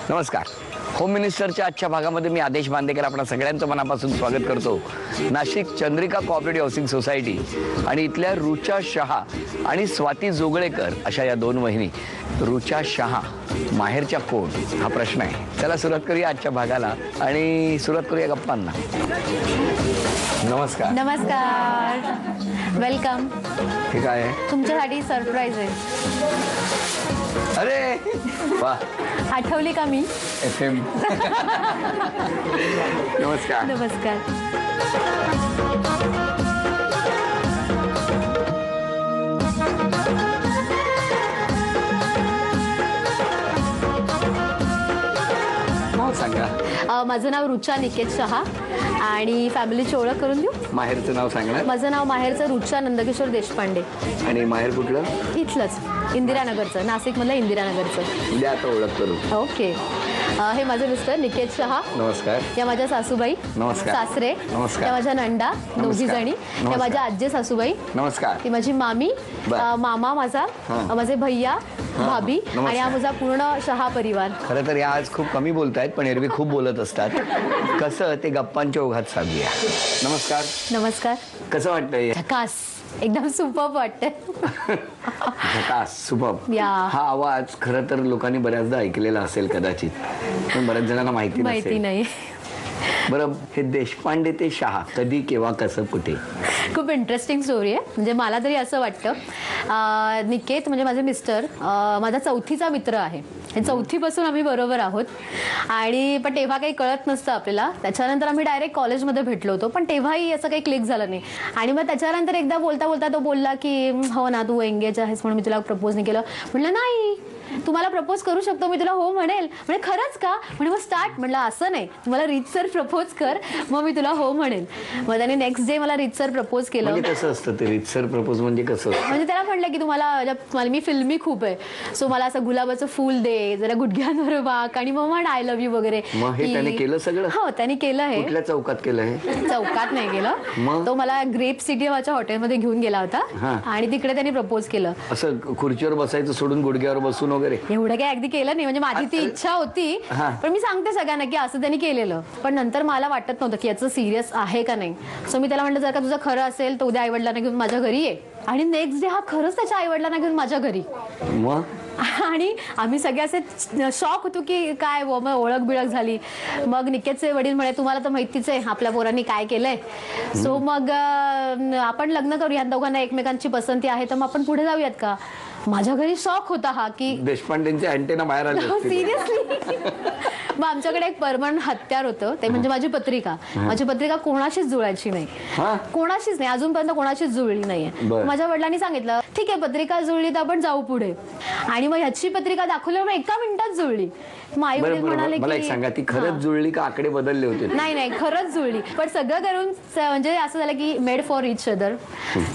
नमस्कार. होम मिनिस्टरच्या आजच्या भागामध्ये मी आदेश बांदेकर आपणा सगळ्यांचं मनापासून स्वागत करतो. Nashik Chandrika cooperative housing society आणि इथल्या रुचा शहा आणि स्वाती जोगळेकर अशा या दोन वहिनी. रुचा शहा माहेरच्या कोण हा प्रश्न आहे. चला सुरुवात करूया आजच्या भागाला आणि सुरुवात करूया गप्पांना. नमस्कार. नमस्कार, वेलकम. हे काय आहे? तुमच्यासाठी सरप्राईज आहे. अरे वा, आठवली का मी? FM. नमस्कार. नमस्कार. नाव सांगा. माझं नाव रुचा निकेत शहा आणि फॅमिलीची ओळख करून देऊ. माहेरचं नाव सांगणार. माझं नाव माहेरचं रुचा नंदकिशोर देशपांडे. आणि माहेर कुठलं? इथलंच इंदिरानगरचं, नाशिकमधलं इंदिरानगरचं. उद्या आता ओळख करू. ओके. हे माझे मिस्टर निकेत शहा. नमस्कार. या माझ्या सासूबाई. नमस्कार. सासरे. नमस्कार. त्या माझ्या नंदा दोघी जणी. त्या माझ्या आजी सासूबाई. नमस्कार. ती माझी मामी, मामा माझा, माझे भैया, भाभी आणि हा माझा पूर्ण शहा परिवार. खरं तर या आज खूप कमी बोलतायत पण एरवी खूप बोलत असतात. कसं ते गप्पांच्या ओघात साधूया. नमस्कार. नमस्कार. कसं वाटतंय? झकास, एकदम सुपर वाटतंय. झकास, सुपर. या. हा आवाज खरं तर लोकांनी बऱ्याचदा ऐकलेला असेल कदाचित, पण बऱ्याच जणांना माहिती नाही. बरं, हे देशपांडे ते शहा कधी, केव्हा, कसं, कुठे? खूप इंटरेस्टिंग स्टोरी आहे. म्हणजे मला तरी असं वाटतं, निकेत म्हणजे माझे मिस्टर माझा चौथीचा मित्र आहे. चौथीपासून आम्ही बरोबर आहोत आणि पण तेव्हा काही कळत नसतं आपल्याला. त्याच्यानंतर आम्ही डायरेक्ट कॉलेजमध्ये भेटलो होतो, पण तेव्हाही असं काही क्लिक झालं नाही. आणि मग त्याच्यानंतर एकदा बोलता बोलता तो बोलला की हो ना, तू एंगेज आहेस म्हणून मी तुला प्रपोज नाही केलं. म्हटलं नाही, तुम्हाला प्रपोज करू शकतो मी, तुला हो म्हणेल. म्हणजे खरंच का? म्हणजे मग स्टार्ट. म्हटलं असं नाही, तुम्हाला रीतसर प्रपोज कर, मग मी तुला हो म्हणेल. मग त्याने नेक्स्ट डे मला रीतसर प्रपोज केलं. म्हणजे कसं असतं ते रीतसर प्रपोज? म्हणजे कसं? म्हणजे त्याला म्हटलं की तुम्हाला मी फिल्मी खूप आहे, सो मला असं गुलाबाचं फूल दे, जरा गुडघ्यांवर वाक आणि मग म्हण आय लव्ह यू वगैरे. मग हे त्याने केलं सगळं? हो, त्याने केलं. हे कुठल्या चौकात केलं? हे चौकात नाही केलं. तो मला ग्रेप सिटी वाच्या हॉटेलमध्ये घेऊन गेला होता आणि तिकडे त्याने प्रपोज केलं. असं खुर्चीवर बसायचं सोडून गुडघ्यावर बसून वगैरे? एवढं काय अगदी केलं नाही. म्हणजे माझी ती इच्छा होती, पण मी सांगते सगळ्यांना की असं त्यांनी केलेलं. पण नंतर मला वाटत नव्हतं की याचं सिरियस आहे का नाही. सो मी त्याला म्हटलं जर का तुझं खरं असेल तर उद्या आईवडिलांना घेऊन माझ्या घरी ये. आणि नेक्स्ट डे हा खरंच त्याच्या आईवडिलांना घेऊन माझ्या घरी. मग आणि आम्ही सगळे असे शॉक होतो की काय, मग ओळख बिळख झाली. मग निकेतचे वडील म्हणे तुम्हाला तर माहितीच आहे आपल्या पोरांनी काय केलंय, सो मग आपण लग्न करूया, दोघांना एकमेकांची पसंती आहे तर मग आपण पुढे जाऊयात का. माझ्या घरी शॉक होता हा की देशपांडेंचे अँटेना बाहेर आले. सिरियसली. मग आमच्याकडे एक परमनंट हत्यार होतं, ते म्हणजे माझी पत्रिका. माझी पत्रिका कोणाशीच जुळायची नाही, कोणाशीच नाही, अजूनपर्यंत कोणाशीच जुळली नाहीये. माझ्या वडिलांनी सांगितलं ठीक आहे, पत्रिका जुळली तर आपण जाऊ पुढे. आणि मग ह्याची पत्रिका दाखवल्यावर एका मिनिटात जुळली. मग आई वडील म्हणाले मला एक सांगा, ती खरंच जुळली का आकडे बदलले होते? नाही, खरंच जुळली. पण सगळं करून म्हणजे असं झालं की मेड फॉर इच अदर.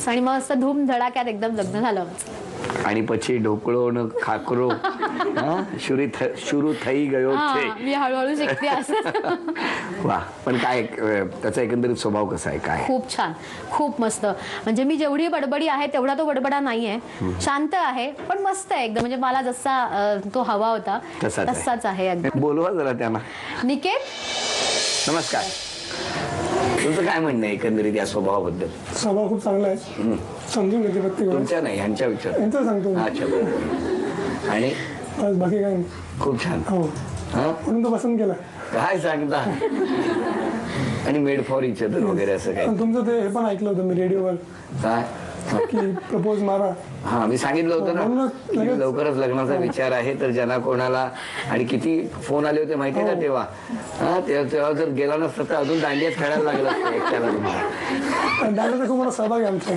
आणि मग असं धूम धडाक्यात एकदम लग्न झालं. आणि પછી ढोकळो न खाकरो शुरू થઈ गयो छे. मी हळूहळू शिकते असं. वा. पण काय त्याचा एकंदरीत स्वभाव कसा आहे? काय? खूप छान, खूप मस्त. म्हणजे मी जेवढी बडबडी आहे तेवढा तो बडबडा नाहीये. शांत आहे पण मस्त आहे एकदम. म्हणजे मला जसा तो हवा होता तसाच आहे. बोलवा जरा त्यांना. निकेत, नमस्कार. तुमचं काय म्हणणं आहे एकंदरीत या स्वभावाबद्दल? स्वभाव खूप चांगला आहे, समजून घेते प्रत्येक. तुमच्या नाही, यांच्या विचार. यांचं सांगतो. अच्छा, बरं. आणि बाकी काय नाही. खूप छान. हो, म्हणून तो पसंत केला. काय सांगता? आणि मेड फॉर इच अदर वगैरे असं काय? तुमचं ते हे पण ऐकलं होतं मी रेडिओवर काय की प्रपोज मारा. हा, मी सांगितलं होतं ना की लवकरच लग्नाचा विचार आहे, तर ज्यांना कोणाला. आणि किती फोन आले होते माहितीये का तेव्हा. तेव्हा जर गेला नसतं तर अजून दांडियात खेळायला लागलं असतं एकट्याला. दांडियाचा खूप मोठा सहभाग आहे आमचा.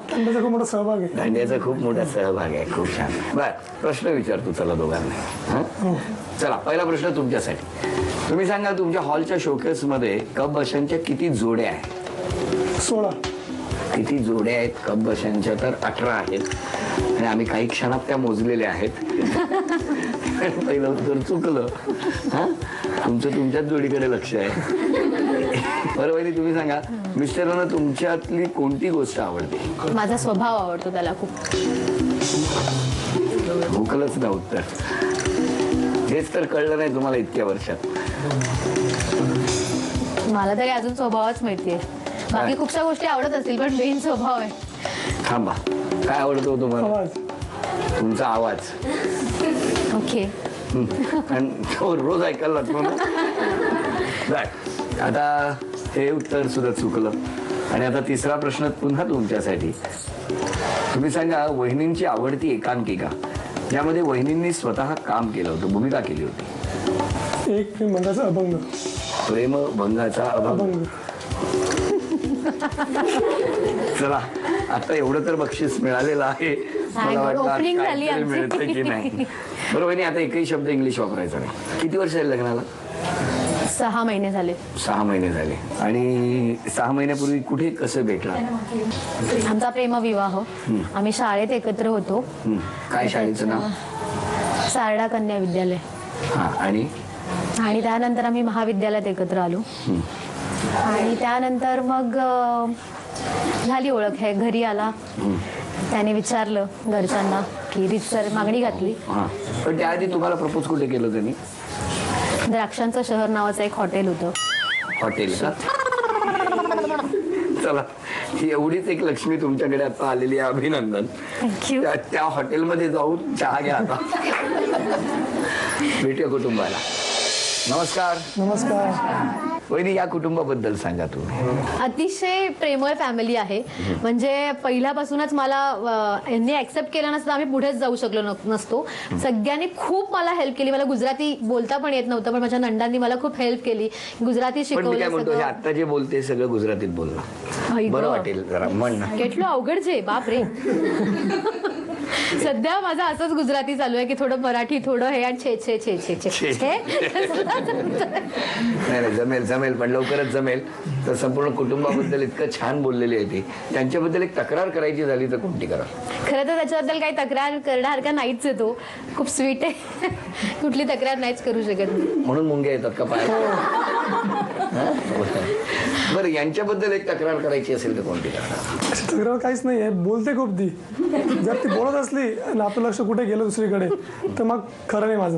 दांडियाचा खूप मोठा सहभाग आहे. दांडियाचा खूप मोठा सहभाग आहे. खूप छान. बर, प्रश्न विचारतो चला दोघांना. चला, पहिला प्रश्न तुमच्यासाठी. तुम्ही सांगा, तुमच्या हॉलच्या शोकेस मध्ये कप बशांच्या किती जोड्या आहेत? 16. किती जोड्या आहेत कप बशांच्या? तर 18 आहेत. आणि आम्ही काही क्षणात त्या मोजलेल्या आहेत. पहिलं उत्तर चुकलं. तुमचं तुमच्याच जोडीकडे लक्ष आहे. बरोबर. तुम्ही सांगा, मिस्टरांना तुमच्यातली कोणती गोष्ट आवडते? माझा स्वभाव आवडतो त्याला खूप. भुकलंच ना उत्तर. हेच तर कळलं नाही तुम्हाला इतक्या वर्षात. मला तरी अजून स्वभावच माहितीये. बाकी खूपशा गोष्टी आवडत असतील पण मेन स्वभाव आहे. थांबा, काय आवडतो तुम्हाला? आवाज. तुमचा आवाज. ओके. आणि तो रोज ऐकायला लागतो ना. बरं, आता हे उत्तर सुद्धा चुकलं. आणि आता तिसरा प्रश्न पुन्हा तुमच्यासाठी. तुम्ही सांगा, वहिनींची आवडती एकांकिका ज्यामध्ये वहिनींनी स्वतः काम केलं होतं, भूमिका केली होती. एक प्रेमभंगाचा अभंग. प्रेमभंगाचा अभंग. चला, आता एवढं तर बक्षीस मिळालेलं आहे. मला वाटतं Opening झाली काहीतरी आमची. मिळतं की नाही. बरोबर नाही. आता एकही शब्द इंग्लिश वापरायचा नाही. किती वर्ष झाले लग्नाला? 6 महिने झाले. 6 महिने झाले. आणि 6 महिन्यापूर्वी कुठे कसं भेटला? आमचा प्रेमविवाह. आम्ही शाळेत एकत्र होतो. काय शाळेचं नाव? सारडा कन्या विद्यालय. हा. आणि त्यानंतर आम्ही महाविद्यालयात एकत्र आलो. आणि त्यानंतर मग झाली ओळख. हे घरी आला, त्याने विचारलं घरच्यांना की रीतसर मागणी घातली. हा. पण त्याआधी तुम्हाला प्रपोज कुठे केलं त्यांनी? द्राक्षांचं शहर नावाचं एक हॉटेल होतं. हॉटेल का? चला, ही एवढीच एक लक्ष्मी तुमच्याकडे आता आलेली आहे. अभिनंदन. थँक्यू. त्या हॉटेलमध्ये जाऊन चहा घ्या आता. भेटूया कुटुंबाला. नमस्कार. नमस्कार. वहिनी, या कुटुंबाबद्दल सांगा तुम्ही. अतिशय प्रेमळ फॅमिली आहे. म्हणजे पहिल्यापासूनच मला यांनी ऍक्सेप्ट केलं नसतं आम्ही पुढेच जाऊ शकलो नसतो. सगळ्यांनी खूप मला हेल्प केली. मला गुजराती बोलता पण येत नव्हतं, पण माझ्या नंदांनी मला खूप हेल्प केली. गुजराती पण मी काय म्हणतो, हे शिकवलं. आता जे बोलते सगळं गुजरातीत बोलणं बरं वाटेल जरा. म्हण ना. કેટલું अवघड છે बाप रे. सध्या माझं असंच गुजराती चालू आहे की थोडं मराठी, थोडं हे आणि छे छे छे छे छे छे. नाही, जमेल जमेल, पण लवकरच जमेल. तर संपूर्ण कुटुंबाबद्दल इतकं छान बोललेली आहे ती. त्यांच्याबद्दल एक तक्रार करायची झाली तर कोणती करा? खरं तर त्याच्याबद्दल काही तक्रार करण्यासारखा नाहीच आहे. तो खूप स्वीट आहे. कुठली तक्रार नाहीच करू शकत. म्हणून मुंग्या येतात का पाय? बरं, यांच्याबद्दल एक तक्रार करायची असेल तर कोणती करा? तक्रार काहीच नाही आहे. बोलते खूप ती. जर ती बोलत असली आणि आपलं लक्ष कुठे गेलं दुसरीकडे तर मग खरं नाही माझं.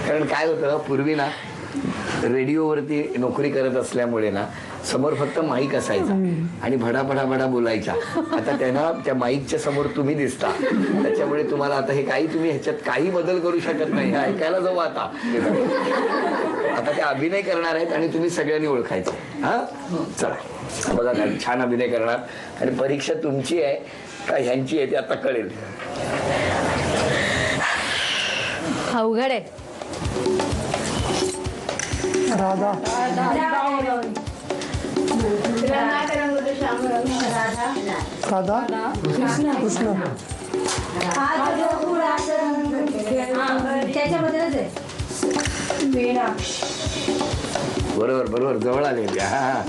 कारण काय होतं, पूर्वी ना रेडिओवरती नोकरी करत असल्यामुळे ना समोर फक्त माईक असायचा आणि भडा भडा भडा बोलायचा. आता त्यांना त्या माईकच्या समोर तुम्ही दिसता, त्याच्यामुळे तुम्हाला आता हे काही, तुम्ही ह्याच्यात काही बदल करू शकत नाही. ऐकायला जाऊ आता. आता ते अभिनय करणार आहेत आणि तुम्ही सगळ्यांनी ओळखायचं. हा, चला बघा, काय छान अभिनय करणार. आणि परीक्षा तुमची आहे का ह्यांची आहे ते आता कळेल. अवघड आहे. राधा. राधा. कृष्ण. बरोबर बरोबर, जवळ आले. हा,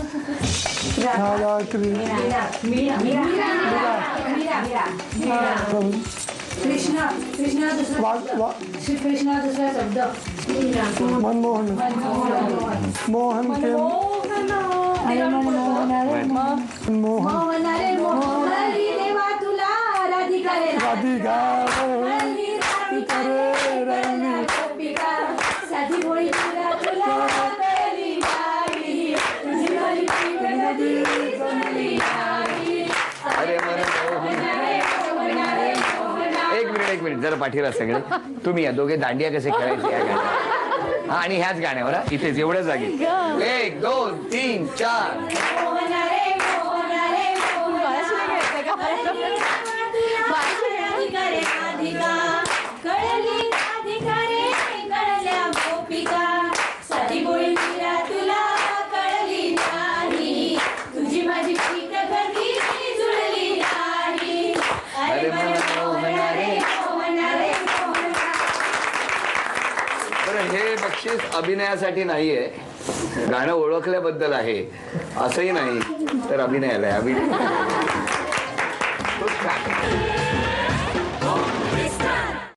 राधा. कृष्णा दुसरा शब्द मनमोहन. मोहन के मोहन. देवा तुला राधिका रे राधिका. साधी भोळी तुला तुला कळली नाही, तुझी भली नदी जमली नाही. अरे एक मिनिट जरा पाठीला सगळे. तुम्ही या दोघे दांडिया कसे खेळायचे या गाण्यावर. हा, आणि ह्याच गाण्यावर. हा, इथेच एवढ्या जागी. 1 2 3 4. हे बक्षीस अभिनयासाठी नाहीये, गाणं ओळखल्याबद्दल आहे. असंही नाही तर अभिनयाला आहे.